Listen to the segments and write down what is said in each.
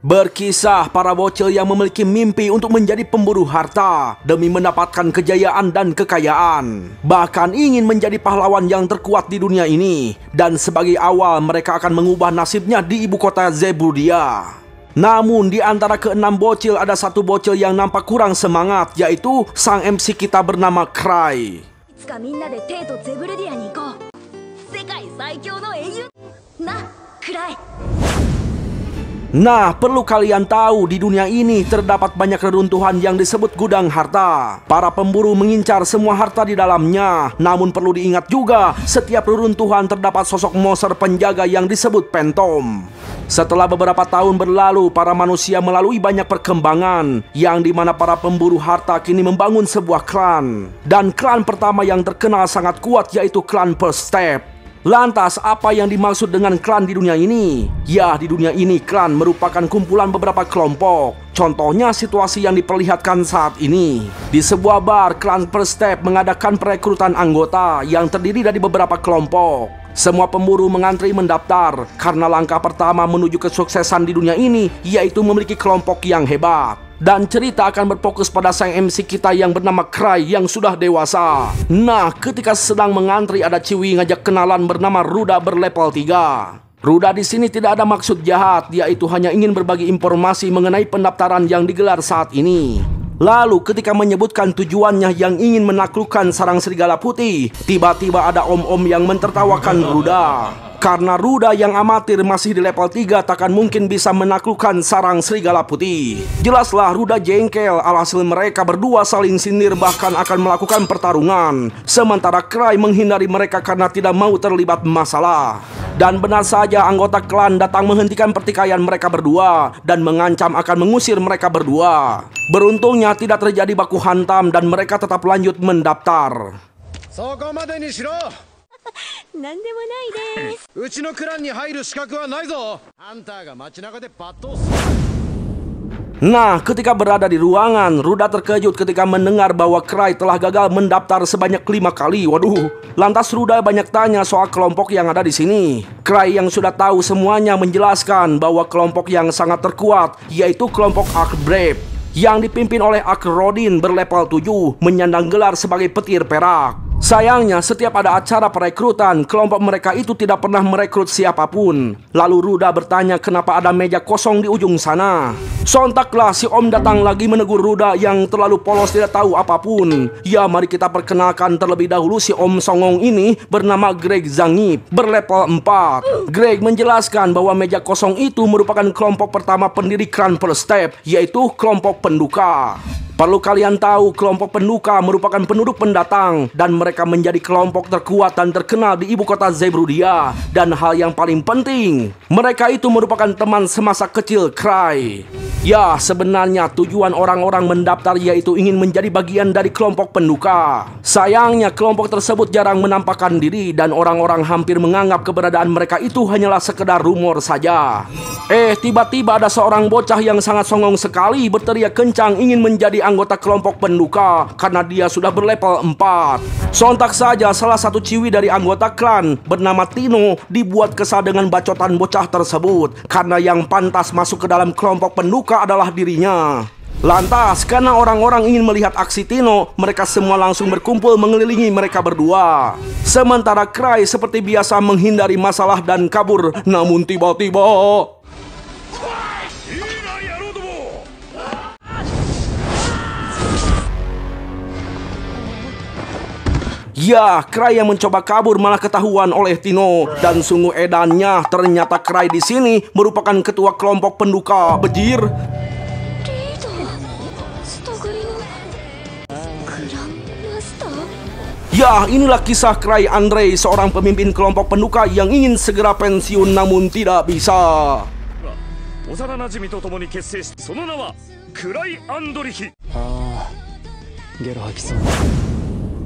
Berkisah para bocil yang memiliki mimpi untuk menjadi pemburu harta demi mendapatkan kejayaan dan kekayaan. Bahkan ingin menjadi pahlawan yang terkuat di dunia ini. Dan sebagai awal mereka akan mengubah nasibnya di ibu kota Zebudia. Namun di antara keenam bocil ada satu bocil yang nampak kurang semangat, yaitu sang MC kita bernama Cry. Nah, perlu kalian tahu, di dunia ini terdapat banyak reruntuhan yang disebut gudang harta. Para pemburu mengincar semua harta di dalamnya. Namun perlu diingat juga, setiap reruntuhan terdapat sosok monster penjaga yang disebut Phantom. Setelah beberapa tahun berlalu, para manusia melalui banyak perkembangan, yang dimana para pemburu harta kini membangun sebuah klan. Dan klan pertama yang terkenal sangat kuat yaitu klan First Step. Lantas, apa yang dimaksud dengan klan di dunia ini? Ya, di dunia ini klan merupakan kumpulan beberapa kelompok. Contohnya situasi yang diperlihatkan saat ini. Di sebuah bar, klan First Step mengadakan perekrutan anggota yang terdiri dari beberapa kelompok. Semua pemburu mengantri mendaftar karena langkah pertama menuju kesuksesan di dunia ini yaitu memiliki kelompok yang hebat. Dan cerita akan berfokus pada sang MC kita yang bernama Cry yang sudah dewasa. Nah, ketika sedang mengantri ada Ciwi ngajak kenalan bernama Ruda berlevel 3. Ruda di sini tidak ada maksud jahat, yaitu hanya ingin berbagi informasi mengenai pendaftaran yang digelar saat ini. Lalu ketika menyebutkan tujuannya yang ingin menaklukkan sarang serigala putih, tiba-tiba ada om-om yang mentertawakan Ruda. Karena Ruda yang amatir masih di level 3 takkan mungkin bisa menaklukkan sarang serigala putih. Jelaslah Ruda jengkel, alhasil mereka berdua saling sindir bahkan akan melakukan pertarungan. Sementara Cry menghindari mereka karena tidak mau terlibat masalah. Dan benar saja anggota klan datang menghentikan pertikaian mereka berdua dan mengancam akan mengusir mereka berdua. Beruntungnya tidak terjadi baku hantam dan mereka tetap lanjut mendaftar. Nah, ketika berada di ruangan, Ruda terkejut ketika mendengar bahwa Cry telah gagal mendaftar sebanyak 5 kali. Waduh. Lantas Ruda banyak tanya soal kelompok yang ada di sini. Cry yang sudah tahu semuanya menjelaskan bahwa kelompok yang sangat terkuat yaitu kelompok Ark Brave yang dipimpin oleh Ark Rodin berlevel 7 menyandang gelar sebagai petir perak. Sayangnya setiap ada acara perekrutan, kelompok mereka itu tidak pernah merekrut siapapun. Lalu Ruda bertanya kenapa ada meja kosong di ujung sana. Sontaklah si Om datang lagi menegur Ruda yang terlalu polos tidak tahu apapun. Ya, mari kita perkenalkan terlebih dahulu si Om songong ini bernama Greg Zangip berlevel 4. Greg menjelaskan bahwa meja kosong itu merupakan kelompok pertama pendiri klan First Step, yaitu kelompok penduka. Perlu kalian tahu, kelompok penduka merupakan penduduk pendatang dan mereka menjadi kelompok terkuat dan terkenal di ibu kota Zebudia. Dan hal yang paling penting, mereka itu merupakan teman semasa kecil Cry. Ya, sebenarnya tujuan orang-orang mendaftar yaitu ingin menjadi bagian dari kelompok penduka. Sayangnya kelompok tersebut jarang menampakkan diri dan orang-orang hampir menganggap keberadaan mereka itu hanyalah sekedar rumor saja. Tiba-tiba ada seorang bocah yang sangat songong sekali berteriak kencang ingin menjadi anggota kelompok penduka karena dia sudah berlevel 4. Sontak saja salah satu ciwi dari anggota klan bernama Tino dibuat kesal dengan bacotan bocah tersebut karena yang pantas masuk ke dalam kelompok penduka adalah dirinya. Lantas karena orang-orang ingin melihat aksi Tino, mereka semua langsung berkumpul mengelilingi mereka berdua. Sementara Cry seperti biasa menghindari masalah dan kabur. Namun tiba-tiba ya, Cry yang mencoba kabur malah ketahuan oleh Tino. Dan sungguh edannya, ternyata Cry di sini merupakan ketua kelompok penduka. Bejir. Ya, inilah kisah Cry Andre, seorang pemimpin kelompok penduka yang ingin segera pensiun namun tidak bisa.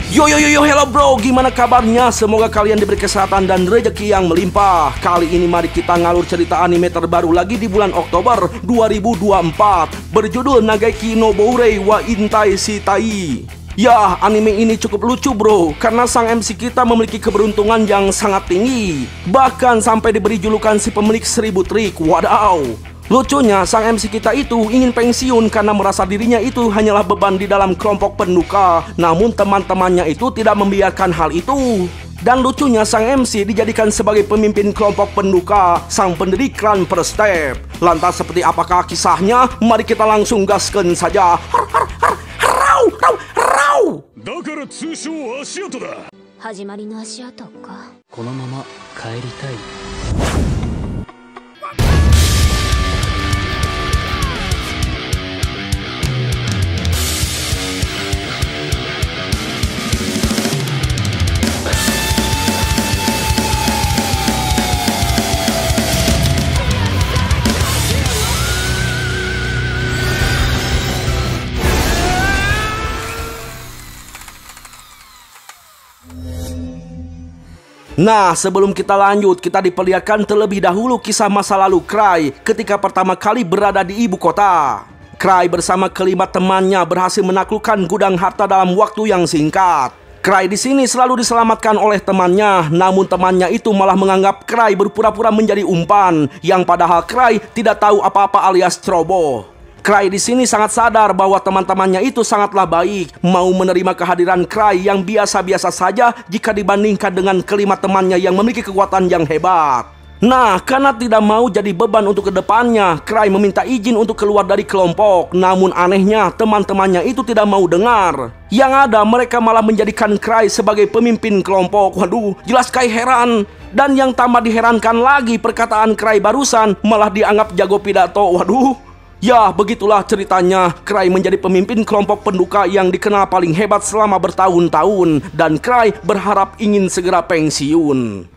Yo, hello bro, gimana kabarnya? Semoga kalian diberi kesehatan dan rezeki yang melimpah. Kali ini mari kita ngalur cerita anime terbaru lagi di bulan Oktober 2024 berjudul Nageki no Bourei wa Intai Shitai. Ya, anime ini cukup lucu bro, karena sang MC kita memiliki keberuntungan yang sangat tinggi. Bahkan sampai diberi julukan si pemilik 1000 trik. Wadaw. Lucunya, sang MC kita itu ingin pensiun karena merasa dirinya itu hanyalah beban di dalam kelompok penduka. Namun teman-temannya itu tidak membiarkan hal itu. Dan lucunya, sang MC dijadikan sebagai pemimpin kelompok penduka, sang pendiri klan Per Step. Lantas seperti apakah kisahnya? Mari kita langsung gaskan saja. Rau, rau, rau. だから通称足跡だ。始まりの足跡か。このまま帰りたい。Nah, sebelum kita lanjut, kita diperlihatkan terlebih dahulu kisah masa lalu Cry ketika pertama kali berada di ibu kota. Cry bersama kelima temannya berhasil menaklukkan gudang harta dalam waktu yang singkat. Cry di sini selalu diselamatkan oleh temannya, namun temannya itu malah menganggap Cry berpura-pura menjadi umpan, yang padahal Cry tidak tahu apa-apa alias ceroboh. Cry di sini sangat sadar bahwa teman-temannya itu sangatlah baik, mau menerima kehadiran Cry yang biasa-biasa saja jika dibandingkan dengan kelima temannya yang memiliki kekuatan yang hebat. Nah, karena tidak mau jadi beban untuk kedepannya, Cry meminta izin untuk keluar dari kelompok. Namun anehnya, teman-temannya itu tidak mau dengar. Yang ada, mereka malah menjadikan Cry sebagai pemimpin kelompok. Waduh, jelas Cry heran. Dan yang tambah diherankan lagi, perkataan Cry barusan malah dianggap jago pidato. Waduh. Ya, begitulah ceritanya. Cry menjadi pemimpin kelompok penduka yang dikenal paling hebat selama bertahun-tahun. Dan Cry berharap ingin segera pensiun.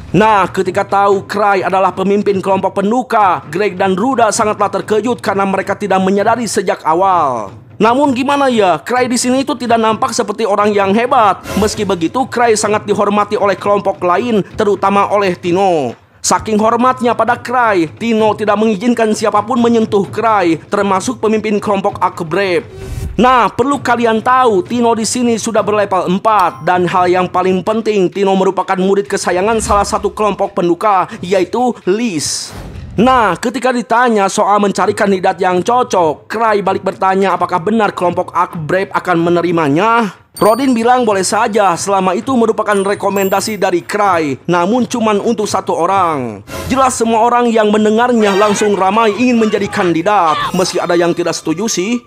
Nah, ketika tahu Cry adalah pemimpin kelompok penduka, Greg dan Ruda sangatlah terkejut karena mereka tidak menyadari sejak awal. Namun gimana ya, Cry di sini itu tidak nampak seperti orang yang hebat. Meski begitu, Cry sangat dihormati oleh kelompok lain, terutama oleh Tino. Saking hormatnya pada Cry, Tino tidak mengizinkan siapapun menyentuh Cry, termasuk pemimpin kelompok Akebrave. Nah, perlu kalian tahu, Tino di sini sudah berlevel 4, dan hal yang paling penting, Tino merupakan murid kesayangan salah satu kelompok penduka, yaitu Liz. Nah, ketika ditanya soal mencari kandidat yang cocok, Cry balik bertanya apakah benar kelompok Akebrave akan menerimanya. Rodin bilang boleh saja selama itu merupakan rekomendasi dari Cry, namun cuman untuk satu orang. Jelas semua orang yang mendengarnya langsung ramai ingin menjadi kandidat, meski ada yang tidak setuju sih.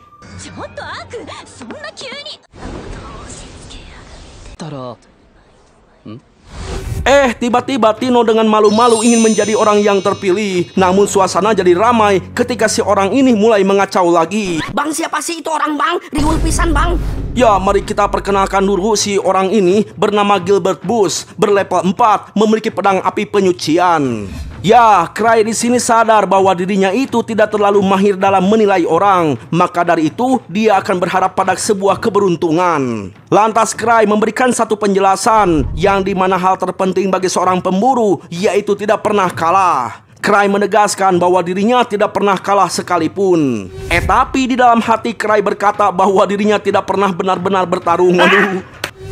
Tiba-tiba Tino dengan malu-malu ingin menjadi orang yang terpilih. Namun suasana jadi ramai ketika si orang ini mulai mengacau lagi. Bang, siapa sih itu orang, Bang? Riwul pisan, Bang. Ya, mari kita perkenalkan dulu si orang ini. Bernama Gilbert Bush, berlevel 4, memiliki pedang api penyucian. Ya, Cry di sini sadar bahwa dirinya itu tidak terlalu mahir dalam menilai orang. Maka dari itu, dia akan berharap pada sebuah keberuntungan. Lantas Cry memberikan satu penjelasan, yang dimana hal terpenting bagi seorang pemburu, yaitu tidak pernah kalah. Cry menegaskan bahwa dirinya tidak pernah kalah sekalipun. Tapi di dalam hati Cry berkata bahwa dirinya tidak pernah benar-benar bertarung.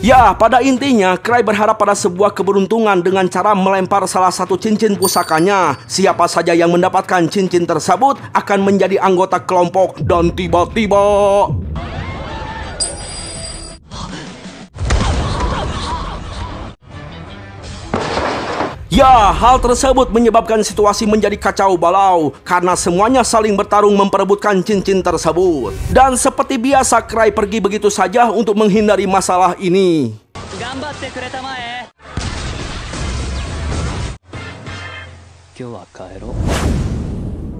Ya, pada intinya Cry berharap pada sebuah keberuntungan dengan cara melempar salah satu cincin pusakanya. Siapa saja yang mendapatkan cincin tersebut akan menjadi anggota kelompok. Dan tiba-tiba ya, hal tersebut menyebabkan situasi menjadi kacau balau karena semuanya saling bertarung memperebutkan cincin tersebut. Dan seperti biasa, Cry pergi begitu saja untuk menghindari masalah ini.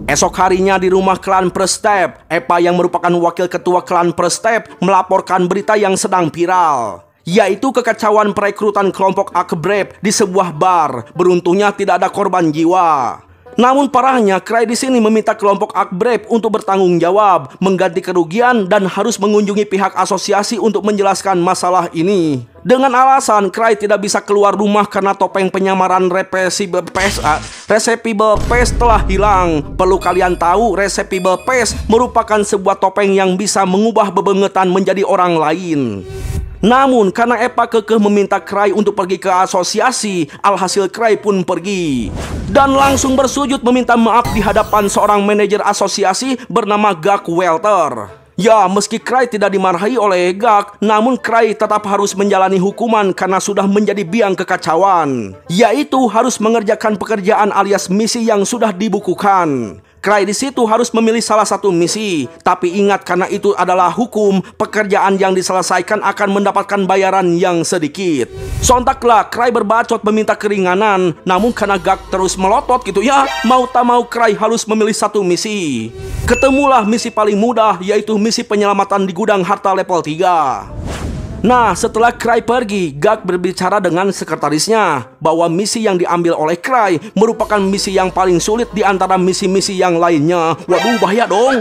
Esok harinya di rumah klan Per Step, Eva yang merupakan wakil ketua klan Per Step melaporkan berita yang sedang viral, yaitu kekacauan perekrutan kelompok Akebrave di sebuah bar. Beruntungnya tidak ada korban jiwa. Namun parahnya, Cry di sini meminta kelompok Akebrave untuk bertanggung jawab, mengganti kerugian, dan harus mengunjungi pihak asosiasi untuk menjelaskan masalah ini. Dengan alasan Cry tidak bisa keluar rumah karena topeng penyamaran Reversible Face telah hilang. Perlu kalian tahu, Reversible Face merupakan sebuah topeng yang bisa mengubah bebengetan menjadi orang lain. Namun karena Eppa kekeh meminta Cry untuk pergi ke asosiasi, alhasil Cry pun pergi dan langsung bersujud meminta maaf di hadapan seorang manajer asosiasi bernama Gak Welter. Ya, meski Cry tidak dimarahi oleh Gak, namun Cry tetap harus menjalani hukuman karena sudah menjadi biang kekacauan, yaitu harus mengerjakan pekerjaan alias misi yang sudah dibukukan. Cry di situ harus memilih salah satu misi, tapi ingat karena itu adalah hukum, pekerjaan yang diselesaikan akan mendapatkan bayaran yang sedikit. Sontaklah Cry berbacot meminta keringanan, namun karena Gak terus melotot gitu ya, mau tak mau Cry harus memilih satu misi. Ketemulah misi paling mudah, yaitu misi penyelamatan di gudang harta level 3. Nah, setelah Cry pergi, Gak berbicara dengan sekretarisnya bahwa misi yang diambil oleh Cry merupakan misi yang paling sulit di antara misi-misi yang lainnya. Waduh, bahaya dong.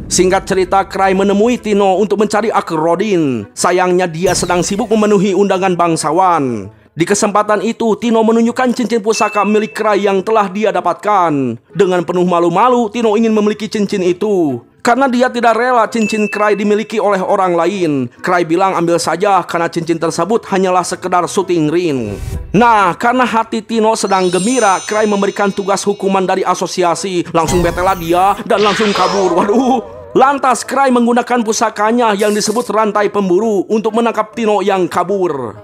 Singkat cerita, Cry menemui Tino untuk mencari Akil Rodin. Sayangnya dia sedang sibuk memenuhi undangan bangsawan. Di kesempatan itu, Tino menunjukkan cincin pusaka milik Cry yang telah dia dapatkan. Dengan penuh malu-malu, Tino ingin memiliki cincin itu karena dia tidak rela cincin Cry dimiliki oleh orang lain. Cry bilang ambil saja karena cincin tersebut hanyalah sekedar shooting ring. Nah, karena hati Tino sedang gembira, Cry memberikan tugas hukuman dari asosiasi. Langsung betelah dia dan langsung kabur. Waduh. Lantas Cry menggunakan pusakanya yang disebut rantai pemburu untuk menangkap Tino yang kabur.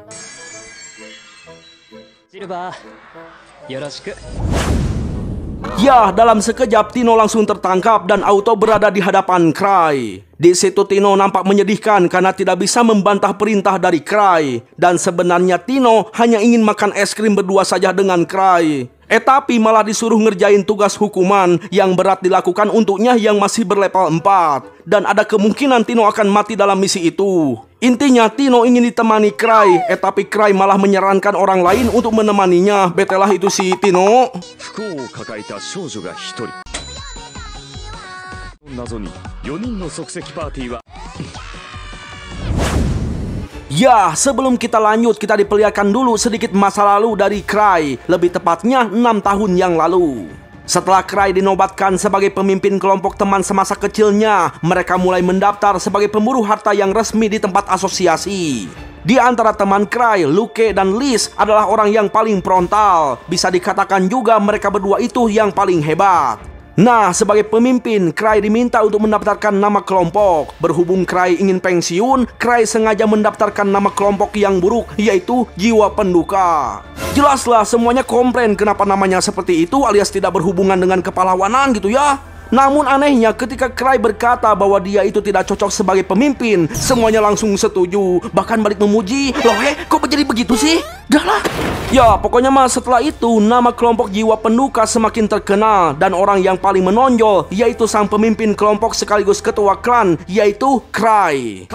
Ya, dalam sekejap Tino langsung tertangkap dan auto berada di hadapan Cry. Di situ Tino nampak menyedihkan karena tidak bisa membantah perintah dari Cry. Dan sebenarnya Tino hanya ingin makan es krim berdua saja dengan Cry. Tapi malah disuruh ngerjain tugas hukuman yang berat dilakukan untuknya yang masih berlevel 4. Dan ada kemungkinan Tino akan mati dalam misi itu. Intinya Tino ingin ditemani Cry, tapi Cry malah menyarankan orang lain untuk menemaninya. Betelah itu si Tino. Ya, sebelum kita lanjut, kita diperlihatkan dulu sedikit masa lalu dari Cry. Lebih tepatnya 6 tahun yang lalu. Setelah Cry dinobatkan sebagai pemimpin kelompok teman semasa kecilnya, mereka mulai mendaftar sebagai pemburu harta yang resmi di tempat asosiasi. Di antara teman Cry, Luke dan Liz adalah orang yang paling frontal. Bisa dikatakan juga mereka berdua itu yang paling hebat. Nah, sebagai pemimpin, Cry diminta untuk mendaftarkan nama kelompok. Berhubung Cry ingin pensiun, Cry sengaja mendaftarkan nama kelompok yang buruk, yaitu Jiwa Penduka. Jelaslah semuanya komplain kenapa namanya seperti itu alias tidak berhubungan dengan kepahlawanan gitu ya. Namun anehnya ketika Cry berkata bahwa dia itu tidak cocok sebagai pemimpin, semuanya langsung setuju, bahkan balik memuji. Loh kok jadi begitu sih? Dahlah. Ya pokoknya mah setelah itu nama kelompok Jiwa Penduka semakin terkenal. Dan orang yang paling menonjol yaitu sang pemimpin kelompok sekaligus ketua klan, yaitu Cry.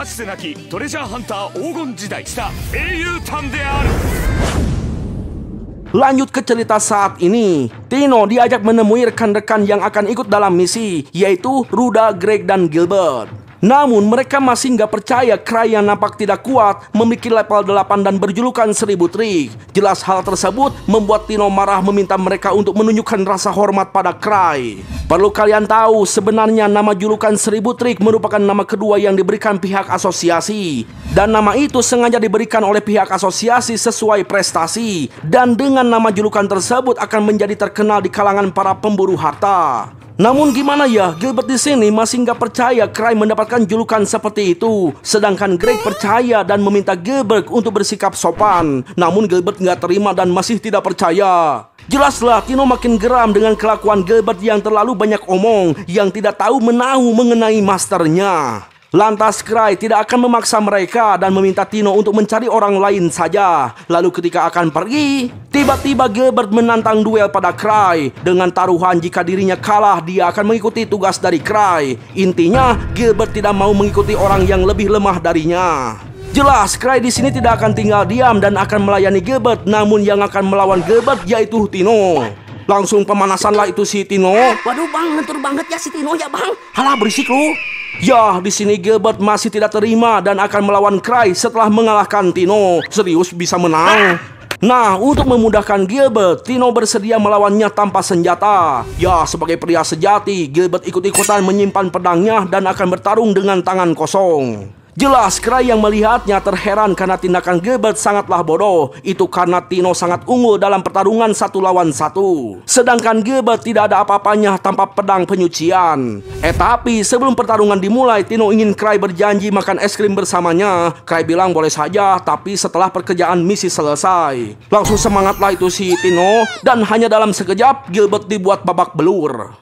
Lanjut ke cerita saat ini. Tino diajak menemui rekan-rekan yang akan ikut dalam misi, yaitu Ruda, Greg, dan Gilbert. Namun mereka masih nggak percaya Cry yang nampak tidak kuat memiliki level 8 dan berjulukan 1000 trik. Jelas hal tersebut membuat Tino marah meminta mereka untuk menunjukkan rasa hormat pada Cry. Perlu kalian tahu, sebenarnya nama julukan 1000 trik merupakan nama kedua yang diberikan pihak asosiasi. Dan nama itu sengaja diberikan oleh pihak asosiasi sesuai prestasi. Dan dengan nama julukan tersebut akan menjadi terkenal di kalangan para pemburu harta. Namun gimana ya, Gilbert di sini masih nggak percaya Cry mendapatkan julukan seperti itu. Sedangkan Greg percaya dan meminta Gilbert untuk bersikap sopan. Namun Gilbert nggak terima dan masih tidak percaya. Jelaslah Tino makin geram dengan kelakuan Gilbert yang terlalu banyak omong, yang tidak tahu menahu mengenai masternya. Lantas Cry tidak akan memaksa mereka dan meminta Tino untuk mencari orang lain saja. Lalu ketika akan pergi, tiba-tiba Gilbert menantang duel pada Cry. Dengan taruhan jika dirinya kalah, dia akan mengikuti tugas dari Cry. Intinya, Gilbert tidak mau mengikuti orang yang lebih lemah darinya. Jelas, Cry di sini tidak akan tinggal diam dan akan melayani Gilbert. Namun yang akan melawan Gilbert yaitu Tino. Langsung pemanasan lah itu si Tino. Waduh bang, ngetur banget ya si Tino ya bang. Halah berisik lu. Ya, di sini Gilbert masih tidak terima dan akan melawan Cry setelah mengalahkan Tino. Serius bisa menang? Nah, untuk memudahkan Gilbert, Tino bersedia melawannya tanpa senjata. Ya, sebagai pria sejati, Gilbert ikut-ikutan menyimpan pedangnya dan akan bertarung dengan tangan kosong. Jelas, Cray yang melihatnya terheran karena tindakan Gilbert sangatlah bodoh. Itu karena Tino sangat unggul dalam pertarungan 1 lawan 1. Sedangkan Gilbert tidak ada apa-apanya tanpa pedang penyucian. Tapi sebelum pertarungan dimulai, Tino ingin Cray berjanji makan es krim bersamanya. Cray bilang boleh saja, tapi setelah pekerjaan misi selesai. Langsung semangatlah itu si Tino, dan hanya dalam sekejap Gilbert dibuat babak belur.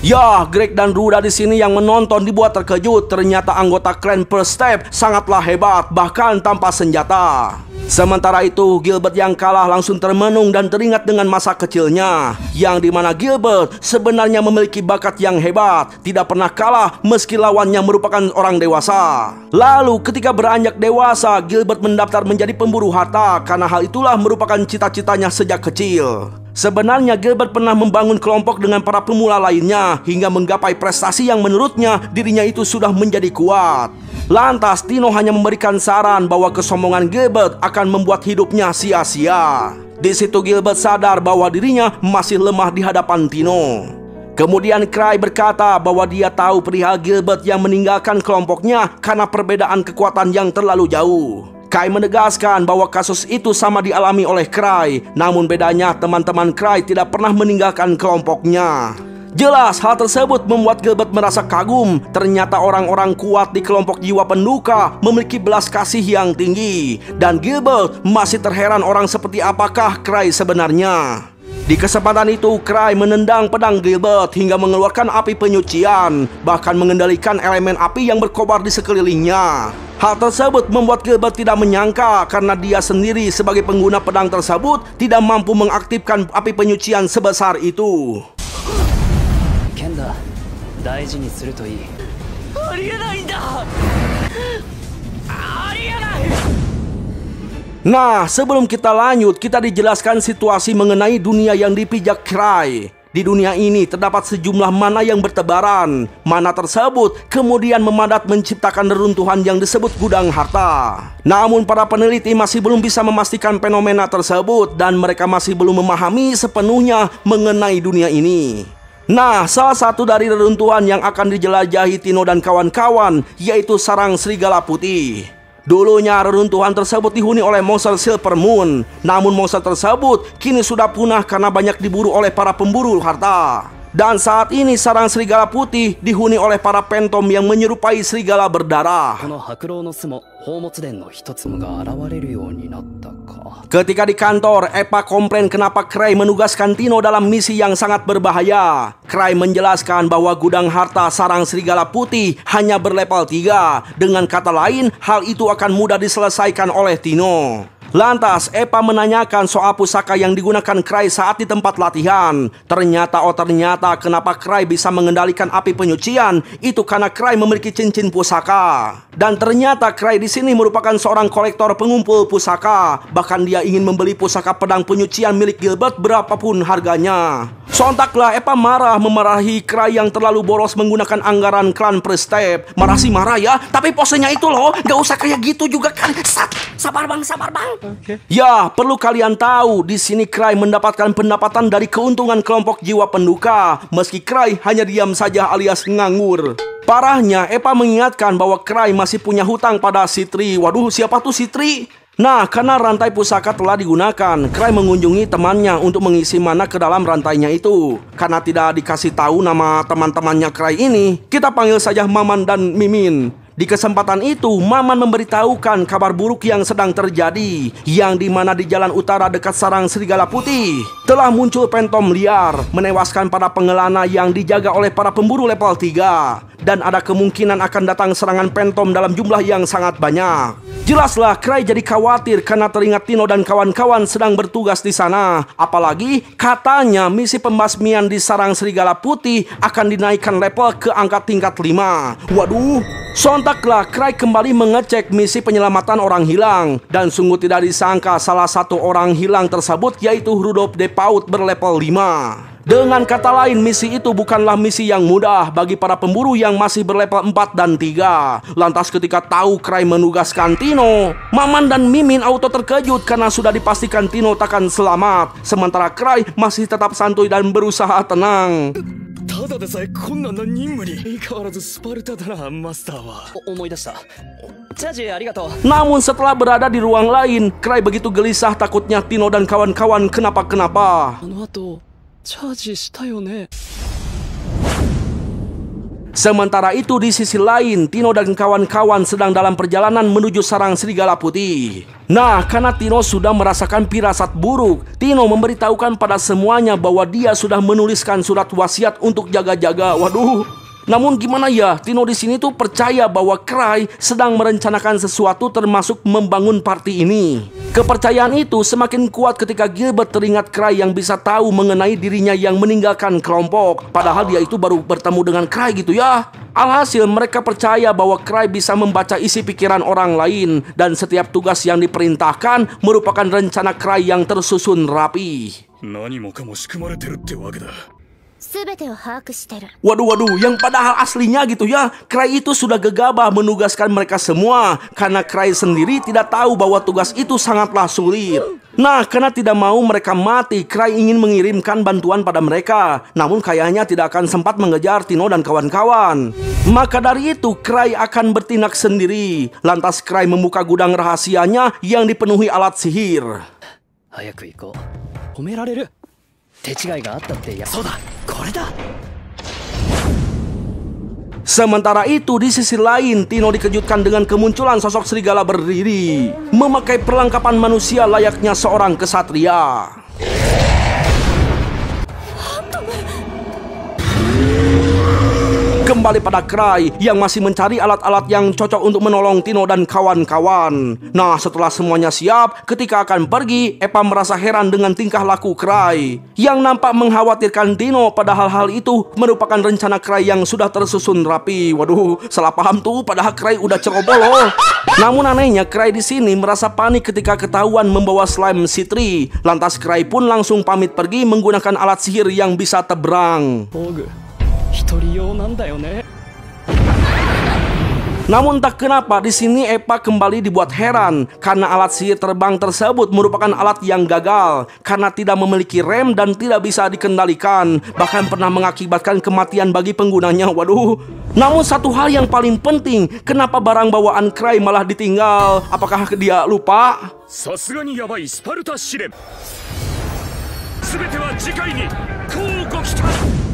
Ya, Greg dan Ruda di sini yang menonton dibuat terkejut. Ternyata anggota klan First Step sangatlah hebat, bahkan tanpa senjata. Sementara itu, Gilbert yang kalah langsung termenung dan teringat dengan masa kecilnya, yang dimana Gilbert sebenarnya memiliki bakat yang hebat, tidak pernah kalah meski lawannya merupakan orang dewasa. Lalu ketika beranjak dewasa, Gilbert mendaftar menjadi pemburu harta karena hal itulah merupakan cita-citanya sejak kecil. Sebenarnya Gilbert pernah membangun kelompok dengan para pemula lainnya hingga menggapai prestasi yang menurutnya dirinya itu sudah menjadi kuat. Lantas Tino hanya memberikan saran bahwa kesombongan Gilbert akan membuat hidupnya sia-sia. Di situ Gilbert sadar bahwa dirinya masih lemah di hadapan Tino. Kemudian Cray berkata bahwa dia tahu perihal Gilbert yang meninggalkan kelompoknya karena perbedaan kekuatan yang terlalu jauh. Cray menegaskan bahwa kasus itu sama dialami oleh Cray, namun bedanya teman-teman Cray tidak pernah meninggalkan kelompoknya. Jelas hal tersebut membuat Gilbert merasa kagum. Ternyata orang-orang kuat di kelompok jiwa penduka memiliki belas kasih yang tinggi. Dan Gilbert masih terheran orang seperti apakah Cray sebenarnya. Di kesempatan itu, Cray menendang pedang Gilbert hingga mengeluarkan api penyucian, bahkan mengendalikan elemen api yang berkobar di sekelilingnya. Hal tersebut membuat Gilbert tidak menyangka karena dia sendiri sebagai pengguna pedang tersebut tidak mampu mengaktifkan api penyucian sebesar itu. Kenda, daiji ni suru to ii. Arienai da. Arienai. Nah, sebelum kita lanjut, kita dijelaskan situasi mengenai dunia yang dipijak Cray. Di dunia ini terdapat sejumlah mana yang bertebaran. Mana tersebut kemudian memadat menciptakan reruntuhan yang disebut gudang harta. Namun para peneliti masih belum bisa memastikan fenomena tersebut dan mereka masih belum memahami sepenuhnya mengenai dunia ini. Nah, salah satu dari reruntuhan yang akan dijelajahi Tino dan kawan-kawan yaitu sarang serigala putih. Dulunya reruntuhan tersebut dihuni oleh monster Silver Moon. Namun monster tersebut kini sudah punah karena banyak diburu oleh para pemburu harta. Dan saat ini sarang serigala putih dihuni oleh para Phantom yang menyerupai serigala berdarah. Ketika di kantor, Eva komplain kenapa Cray menugaskan Tino dalam misi yang sangat berbahaya. Cray menjelaskan bahwa gudang harta sarang serigala putih hanya berlevel 3. Dengan kata lain, hal itu akan mudah diselesaikan oleh Tino. Lantas Eva menanyakan soal pusaka yang digunakan Cray saat di tempat latihan. Ternyata kenapa Cray bisa mengendalikan api penyucian itu karena Cray memiliki cincin pusaka. Dan ternyata Cray di sini merupakan seorang kolektor pengumpul pusaka. Bahkan dia ingin membeli pusaka pedang penyucian milik Gilbert berapapun harganya. Sontaklah Eva marah memarahi Cray yang terlalu boros menggunakan anggaran klan First Step. Marah sih marah ya, tapi posenya itu loh, gak usah kayak gitu juga kan. Sabar bang, sabar bang. Ya, perlu kalian tahu, di sini Cray mendapatkan pendapatan dari keuntungan kelompok jiwa penduka, meski Cray hanya diam saja alias nganggur. Parahnya, Eva mengingatkan bahwa Cray masih punya hutang pada Citri. Waduh, siapa tuh Citri? Nah, karena rantai pusaka telah digunakan, Cray mengunjungi temannya untuk mengisi mana ke dalam rantainya itu. Karena tidak dikasih tahu nama teman-temannya Cray ini, kita panggil saja Maman dan Mimin. Di kesempatan itu, Maman memberitahukan kabar buruk yang sedang terjadi, yang dimana di jalan utara dekat sarang serigala putih telah muncul Phantom liar, menewaskan para pengelana yang dijaga oleh para pemburu level 3. Dan ada kemungkinan akan datang serangan Phantom dalam jumlah yang sangat banyak. Jelaslah Cray jadi khawatir karena teringat Tino dan kawan-kawan sedang bertugas di sana. Apalagi katanya misi pembasmian di sarang serigala putih akan dinaikkan level ke angka tingkat 5. Waduh. Sontaklah Cray kembali mengecek misi penyelamatan orang hilang. Dan sungguh tidak disangka salah satu orang hilang tersebut yaitu Rudolph Depaut berlevel 5. Dengan kata lain, misi itu bukanlah misi yang mudah bagi para pemburu yang masih berlevel 4 dan 3. Lantas ketika tahu Cry menugaskan Tino, Maman dan Mimin auto terkejut karena sudah dipastikan Tino takkan selamat. Sementara Cry masih tetap santuy dan berusaha tenang. ただでさえ困難な任務に相変わらずスパルタだなマスターは。思い出した。チャージありがとう。 Namun setelah berada di ruang lain, Cry begitu gelisah takutnya Tino dan kawan-kawan kenapa-kenapa. あの後チャージしたよね。 Sementara itu di sisi lain, Tino dan kawan-kawan sedang dalam perjalanan menuju sarang serigala putih. Nah, karena Tino sudah merasakan firasat buruk, Tino memberitahukan pada semuanya bahwa dia sudah menuliskan surat wasiat untuk jaga-jaga. Waduh. Namun gimana ya, Tino di sini tuh percaya bahwa Cry sedang merencanakan sesuatu termasuk membangun party ini. Kepercayaan itu semakin kuat ketika Gilbert teringat Cry yang bisa tahu mengenai dirinya yang meninggalkan kelompok. Padahal dia itu baru bertemu dengan Cry gitu ya. Alhasil mereka percaya bahwa Cry bisa membaca isi pikiran orang lain. Dan setiap tugas yang diperintahkan merupakan rencana Cry yang tersusun rapi. 何もかも仕組まれてるってわけだ。 全てを把握してる。 Waduh, yang padahal aslinya gitu ya, Cry itu sudah gegabah menugaskan mereka semua. Karena Cry sendiri tidak tahu bahwa tugas itu sangatlah sulit. Nah, karena tidak mau mereka mati, Cry ingin mengirimkan bantuan pada mereka. Namun kayaknya tidak akan sempat mengejar Tino dan kawan-kawan. Maka dari itu, Cry akan bertindak sendiri. Lantas Cry membuka gudang rahasianya yang dipenuhi alat sihir. 早く行こう。褒められる。手違いがあったってや。そうだ、これだ。 Sementara itu di sisi lain, Tino dikejutkan dengan kemunculan sosok serigala berdiri, memakai perlengkapan manusia layaknya seorang kesatria. Kembali pada Cry yang masih mencari alat-alat yang cocok untuk menolong Tino dan kawan-kawan. Nah, setelah semuanya siap, ketika akan pergi, Eva merasa heran dengan tingkah laku Cry yang nampak mengkhawatirkan Tino, padahal hal itu merupakan rencana Cry yang sudah tersusun rapi. Waduh, salah paham tuh, padahal Cry udah ceroboh loh. Namun anehnya, Cry di sini merasa panik ketika ketahuan membawa slime Citri. Lantas Cry pun langsung pamit pergi menggunakan alat sihir yang bisa terbang. 一人用なんだよね。 Namun tak kenapa di sini Eva kembali dibuat heran karena alat sihir terbang tersebut merupakan alat yang gagal karena tidak memiliki rem dan tidak bisa dikendalikan, bahkan pernah mengakibatkan kematian bagi penggunanya. Waduh. Namun satu hal yang paling penting, kenapa barang bawaan Cry malah ditinggal? Apakah dia lupa? さすがにやばいスパルタ試練。すべては次回に乞うご期待。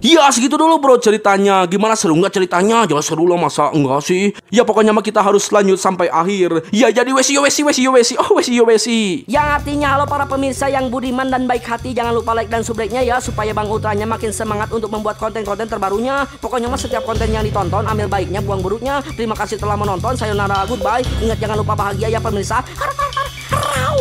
Ya segitu dulu bro ceritanya. Gimana, seru nggak ceritanya? Jangan seru lah, masa enggak sih? Ya pokoknya mah kita harus lanjut sampai akhir. Ya jadi wesi. Oh wesi. Yang artinya halo para pemirsa yang budiman dan baik hati, jangan lupa like dan subscribe-nya ya supaya Bang Ultranya makin semangat untuk membuat konten-konten terbarunya. Pokoknya mah setiap konten yang ditonton ambil baiknya, buang buruknya. Terima kasih telah menonton. Sayonara, goodbye. Ingat jangan lupa bahagia ya pemirsa. Rau.